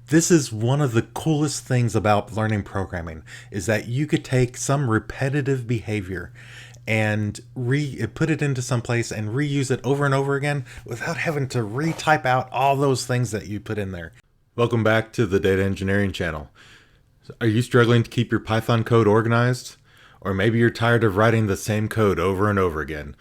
This is one of the coolest things about learning programming is that you could take some repetitive behavior and put it into some place and reuse it over and over again without having to retype out all those things that you put in there. Welcome back to the Data Engineering channel. Are you struggling to keep your Python code organized? Or maybe you're tired of writing the same code over and over again.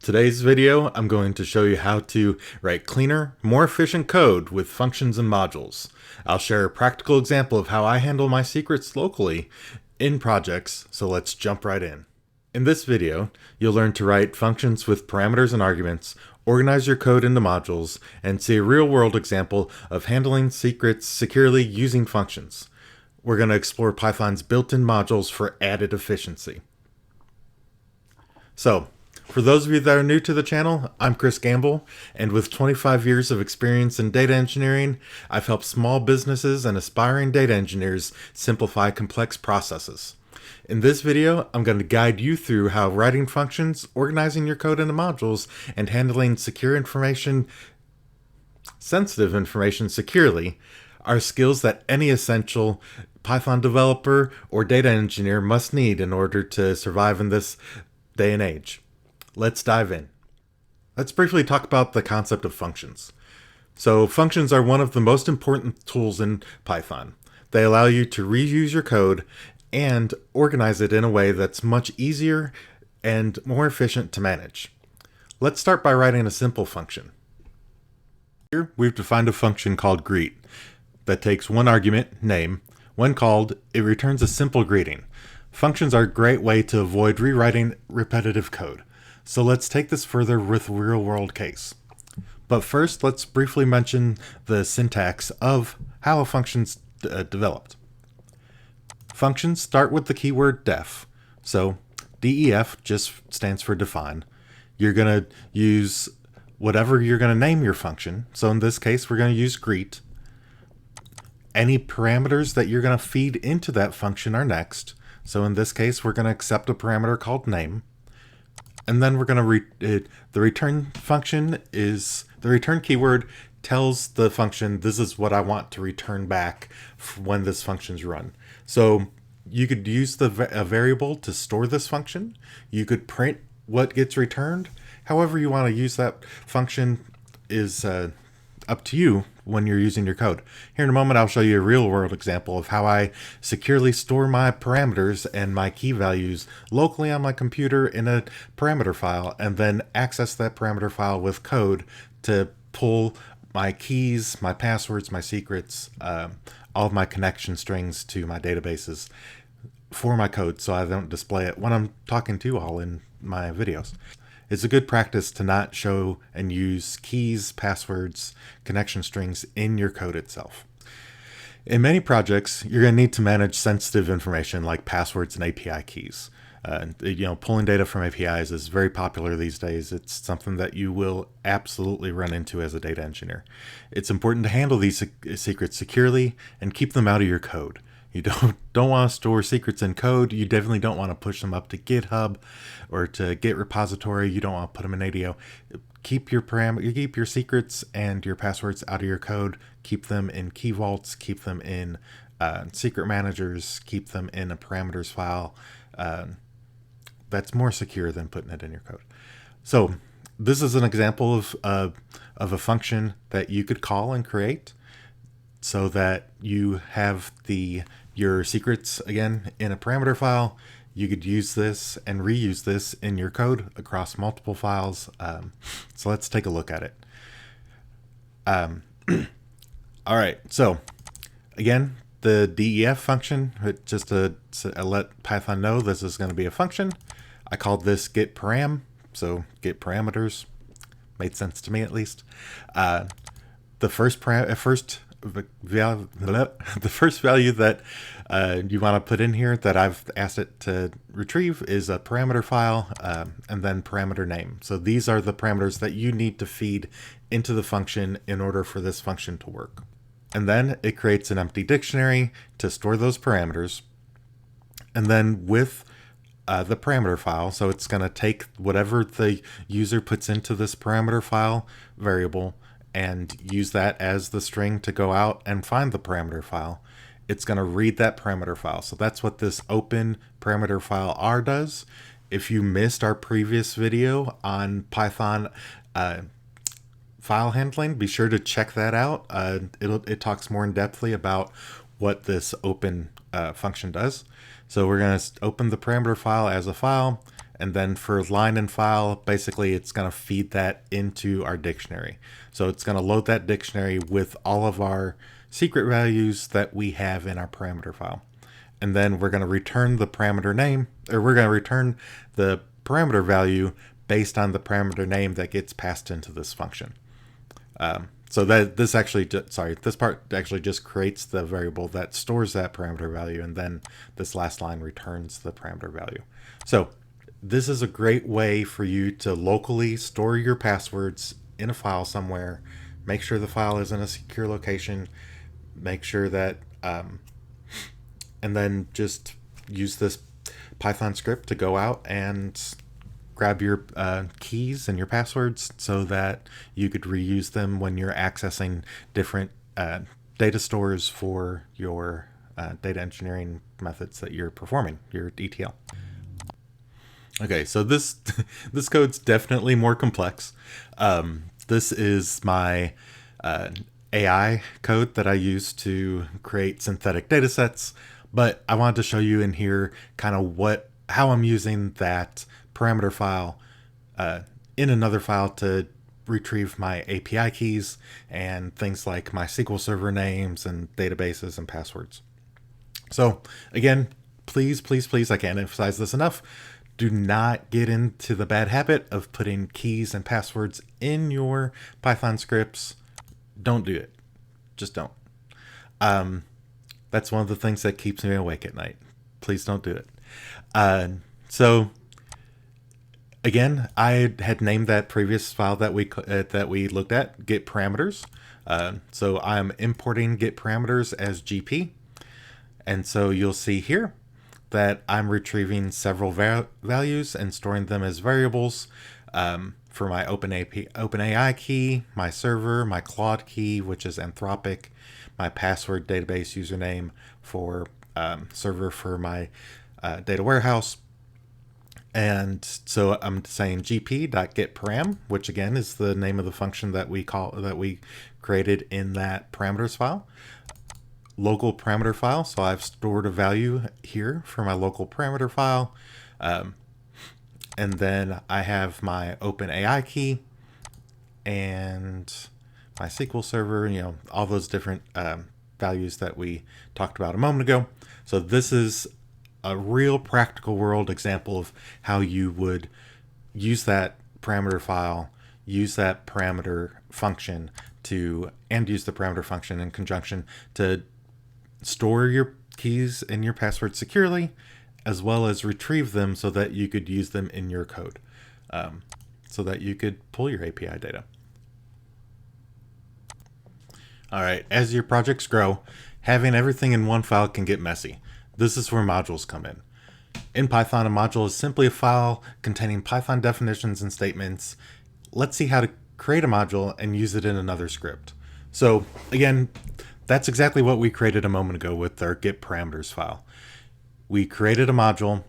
Today's video, I'm going to show you how to write cleaner, more efficient code with functions and modules. I'll share a practical example of how I handle my secrets locally in projects, so let's jump right in. In this video, you'll learn to write functions with parameters and arguments, organize your code into modules, and see a real-world example of handling secrets securely using functions. We're going to explore Python's built-in modules for added efficiency. So, for those of you that are new to the channel, I'm Chris Gamble, and with 25 years of experience in data engineering, I've helped small businesses and aspiring data engineers simplify complex processes. In this video, I'm going to guide you through how writing functions, organizing your code into modules, and handling sensitive information securely are skills that any essential Python developer or data engineer must need in order to survive in this day and age. Let's dive in. Let's briefly talk about the concept of functions. So functions are one of the most important tools in Python. They allow you to reuse your code and organize it in a way that's much easier and more efficient to manage. Let's start by writing a simple function. Here we've defined a function called greet that takes one argument, name. When called, it returns a simple greeting. Functions are a great way to avoid rewriting repetitive code. So let's take this further with a real-world case. But first, let's briefly mention the syntax of how a function's developed. Functions start with the keyword def. So def just stands for define. You're going to use whatever you're going to name your function. So in this case, we're going to use greet. Any parameters that you're going to feed into that function are next. So in this case, we're going to accept a parameter called name. And then we're going to the return function is the return keyword tells the function this is what I want to return back when this function's run. So you could use a variable to store this function. You could print what gets returned. However you want to use that function is up to you when you're using your code. Here in a moment, I'll show you a real-world example of how I securely store my parameters and my key values locally on my computer in a parameter file, and then access that parameter file with code to pull my keys, my passwords, my secrets, all of my connection strings to my databases for my code so I don't display it when I'm talking to you all in my videos. It's a good practice to not show and use keys, passwords, connection strings in your code itself. In many projects, you're going to need to manage sensitive information like passwords and API keys. Pulling data from APIs is very popular these days. It's something that you will absolutely run into as a data engineer. It's important to handle these secrets securely and keep them out of your code. You don't want to store secrets in code. You definitely don't want to push them up to GitHub or to Git repository. You don't want to put them in ADO. Keep your secrets and your passwords out of your code. Keep them in key vaults. Keep them in secret managers. Keep them in a parameters file. That's more secure than putting it in your code. So this is an example of a function that you could call and create so that you have your secrets again in a parameter file. You could use this and reuse this in your code across multiple files. So let's take a look at it. All right, so again, the def function, just to let Python know this is going to be a function. I called this getParam, so get parameters. Made sense to me at least. The first value that you want to put in here that I've asked it to retrieve is a parameter file and then parameter name. So these are the parameters that you need to feed into the function in order for this function to work. And then it creates an empty dictionary to store those parameters. And then with the parameter file, so it's going to take whatever the user puts into this parameter file variable and use that as the string to go out and find the parameter file, it's going to read that parameter file. So that's what this open parameter file R does. If you missed our previous video on Python file handling, be sure to check that out. It talks more in depthly about what this open function does. So we're going to open the parameter file as a file, and then for line and file, basically it's going to feed that into our dictionary. So it's going to load that dictionary with all of our secret values that we have in our parameter file. And then we're going to return the parameter name, or we're going to return the parameter value based on the parameter name that gets passed into this function. So that this part actually just creates the variable that stores that parameter value, and then this last line returns the parameter value. So this is a great way for you to locally store your passwords in a file somewhere. Make sure the file is in a secure location. Make sure that, and then just use this Python script to go out and grab your keys and your passwords so that you could reuse them when you're accessing different data stores for your data engineering methods that you're performing, your ETL. Okay, so this code's definitely more complex. This is my AI code that I use to create synthetic data sets, but I wanted to show you in here kind of how I'm using that parameter file in another file to retrieve my API keys and things like my SQL Server names and databases and passwords. So again, please, I can't emphasize this enough. Do not get into the bad habit of putting keys and passwords in your Python scripts. Don't do it. Just don't. That's one of the things that keeps me awake at night. Please don't do it. So again, I had named that previous file that we looked at get parameters. So I'm importing get parameters as GP. And so you'll see here that I'm retrieving several values and storing them as variables for my OpenAI key, my server, my Claude key, which is Anthropic, my password database username for server for my data warehouse. And so I'm saying gp.getParam, which again is the name of the function that we created in that parameters file. Local parameter file, so I've stored a value here for my local parameter file, and then I have my OpenAI key and my SQL Server, all those different values that we talked about a moment ago. So this is a real practical world example of how you would use that parameter file, use that parameter function use the parameter function in conjunction to store your keys and your passwords securely, as well as retrieve them so that you could use them in your code, so that you could pull your API data. All right, as your projects grow, having everything in one file can get messy. This is where modules come in. In Python, a module is simply a file containing Python definitions and statements. Let's see how to create a module and use it in another script. So again, that's exactly what we created a moment ago with our get parameters file. We created a module.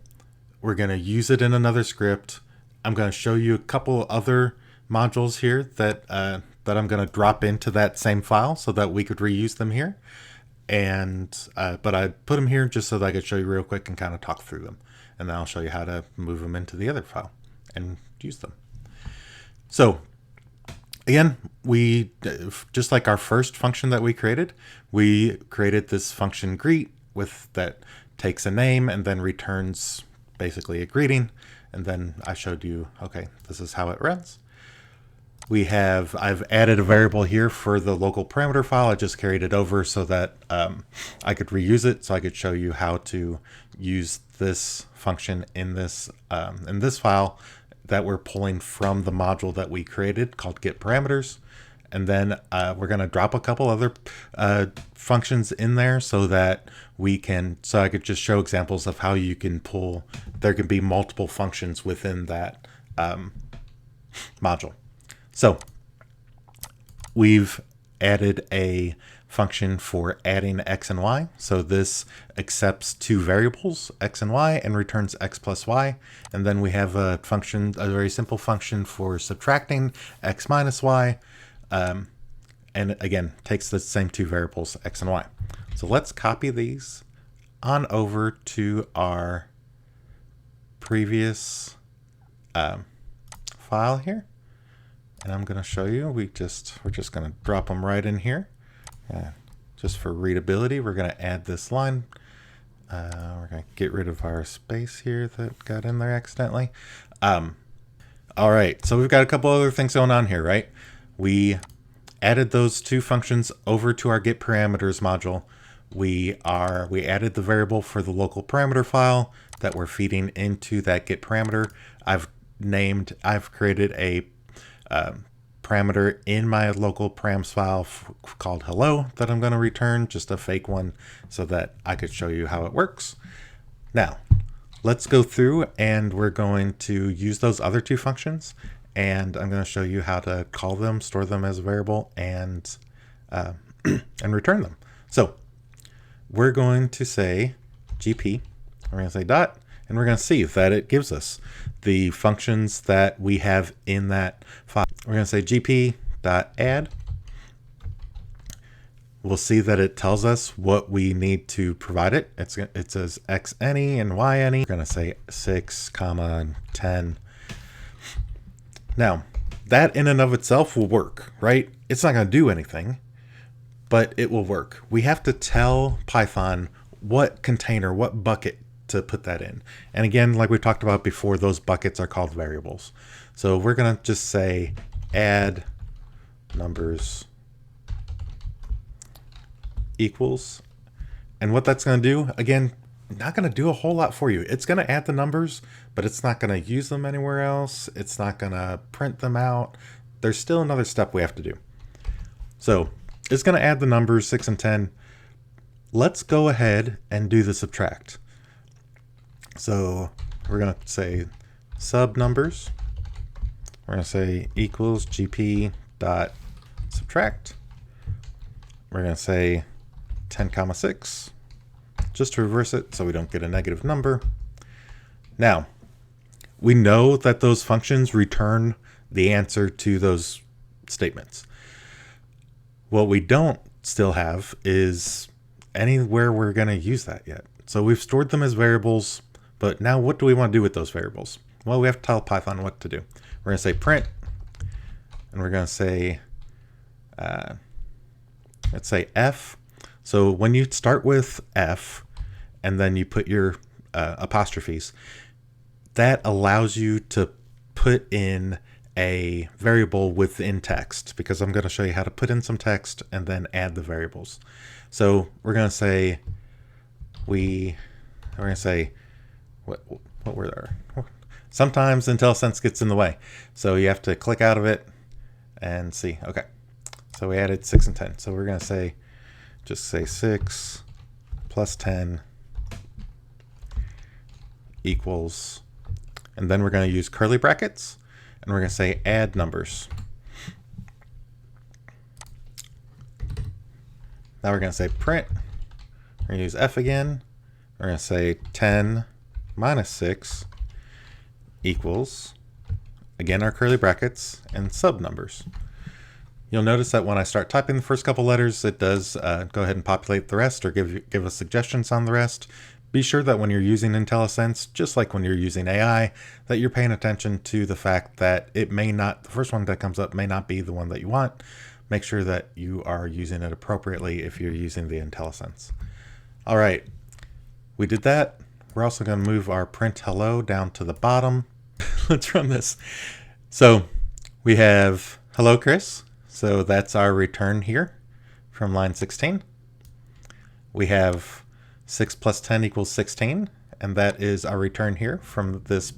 We're going to use it in another script. I'm going to show you a couple other modules here that I'm going to drop into that same file so that we could reuse them here. But I put them here just so that I could show you real quick and kind of talk through them. And then I'll show you how to move them into the other file and use them. So again, just like our first function that we created this function greet that takes a name and then returns basically a greeting. And then I showed you, okay, this is how it runs. I've added a variable here for the local parameter file. I just carried it over so that I could reuse it. So I could show you how to use this function in this file that we're pulling from the module that we created called get parameters. And then we're going to drop a couple other functions in there so that I could just show examples of how you can pull. There can be multiple functions within that module. So We've added a function for adding x and y. So this accepts two variables, x and y, and returns x plus y. And then we have a function, a very simple function for subtracting x minus y. And again, takes the same two variables, x and y. So let's copy these on over to our previous file here. And I'm going to show you, we're just going to drop them right in here. Just for readability, we're going to add this line. We're going to get rid of our space here that got in there accidentally. All right, so we've got a couple other things going on here, right? We added those two functions over to our get parameters module. We added the variable for the local parameter file that we're feeding into that get parameter. I've created a parameter in my local params file called hello that I'm going to return, just a fake one so that I could show you how it works. Now, let's go through and we're going to use those other two functions, and I'm going to show you how to call them, store them as a variable, and and return them. So we're going to say GP, we're going to say dot, and we're going to see that it gives us the functions that we have in that file. We're going to say gp.add. We'll see that it tells us what we need to provide it. It says x any and y any. We're going to say 6, comma 10. Now, that in and of itself will work, right? It's not going to do anything, but it will work. We have to tell Python what container, what bucket to put that in. And again, like we talked about before, those buckets are called variables. So we're going to just say add numbers equals. And what that's going to do, again, not going to do a whole lot for you. It's going to add the numbers, but it's not going to use them anywhere else. It's not going to print them out. There's still another step we have to do. So it's going to add the numbers 6 and 10. Let's go ahead and do the subtract. So we're going to say sub numbers. We're going to say equals gp dot subtract. We're going to say 10 comma 6, just to reverse it so we don't get a negative number. Now, we know that those functions return the answer to those statements. What we don't still have is anywhere we're going to use that yet. So we've stored them as variables, but now what do we want to do with those variables? Well, we have to tell Python what to do. We're going to say print, and we're going to say, let's say f. So when you start with f, and then you put your apostrophes, that allows you to put in a variable within text, because I'm going to show you how to put in some text and then add the variables. So we're going to say, we're going to say, what were there? Sometimes IntelliSense gets in the way, so you have to click out of it and see. Okay, so we added 6 and 10. So we're going to say, just say 6 plus 10 equals, and then we're going to use curly brackets, and we're going to say add numbers. Now we're going to say print. We're going to use f again. We're going to say 10 minus 6 equals, again, our curly brackets and sub numbers. You'll notice that when I start typing the first couple letters, it does go ahead and populate the rest or give us suggestions on the rest. Be sure that when you're using IntelliSense, just like when you're using AI, that you're paying attention to the fact that it may not, the first one that comes up may not be the one that you want. Make sure that you are using it appropriately if you're using the IntelliSense. All right, we did that. We're also going to move our print hello down to the bottom. Let's run this. So we have hello, Chris. So that's our return here from line 16. We have 6 plus 10 equals 16, and that is our return here from this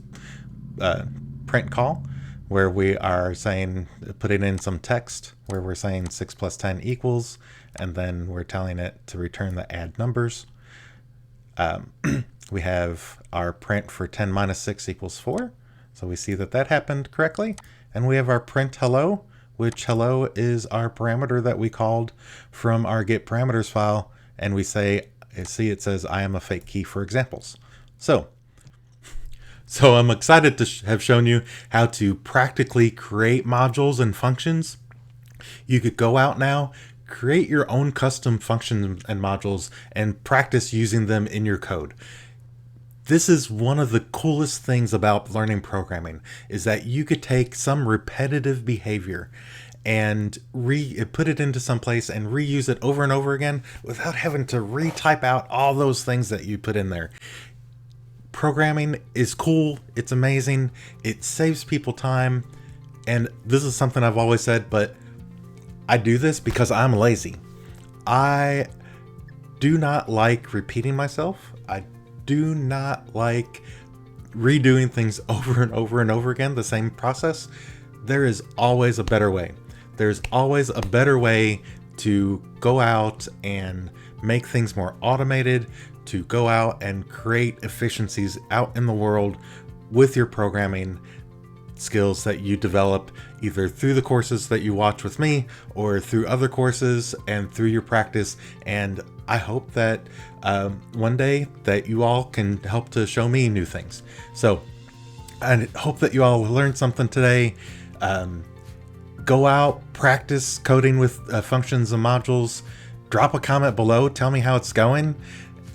print call, where we are saying, putting in some text where we're saying 6 plus 10 equals, and then we're telling it to return the add numbers. We have our print for 10 minus 6 equals 4. So we see that that happened correctly. And we have our print hello, which hello is our parameter that we called from our get parameters file. And we say, see, it says I am a fake key for examples. So I'm excited to have shown you how to practically create modules and functions. You could go out now, create your own custom functions and modules, and practice using them in your code. This is one of the coolest things about learning programming, is that you could take some repetitive behavior and put it into some place and reuse it over and over again without having to retype out all those things that you put in there. Programming is cool. It's amazing. It saves people time. And this is something I've always said, but I do this because I'm lazy. I do not like repeating myself. I do not like redoing things over and over and over again, the same process. There is always a better way. There's always a better way to go out and make things more automated, to go out and create efficiencies out in the world with your programming skills that you develop either through the courses that you watch with me or through other courses and through your practice. And I hope that one day that you all can help to show me new things. So I hope that you all learned something today. Go out, practice coding with functions and modules. Drop a comment below. Tell me how it's going.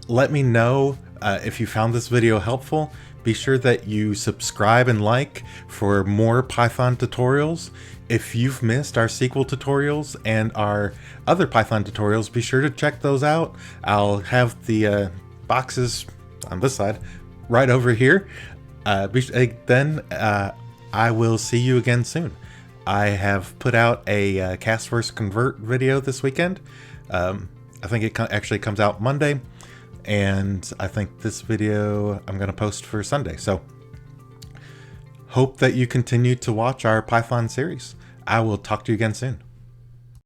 Let me know if you found this video helpful. Be sure that you subscribe and like for more Python tutorials. If you've missed our SQL tutorials and our other Python tutorials, be sure to check those out. I'll have the boxes on this side right over here. Then I will see you again soon. I have put out a cast versus convert video this weekend. I think it actually comes out Monday. And I think this video I'm going to post for Sunday. So hope that you continue to watch our Python series. I will talk to you again soon.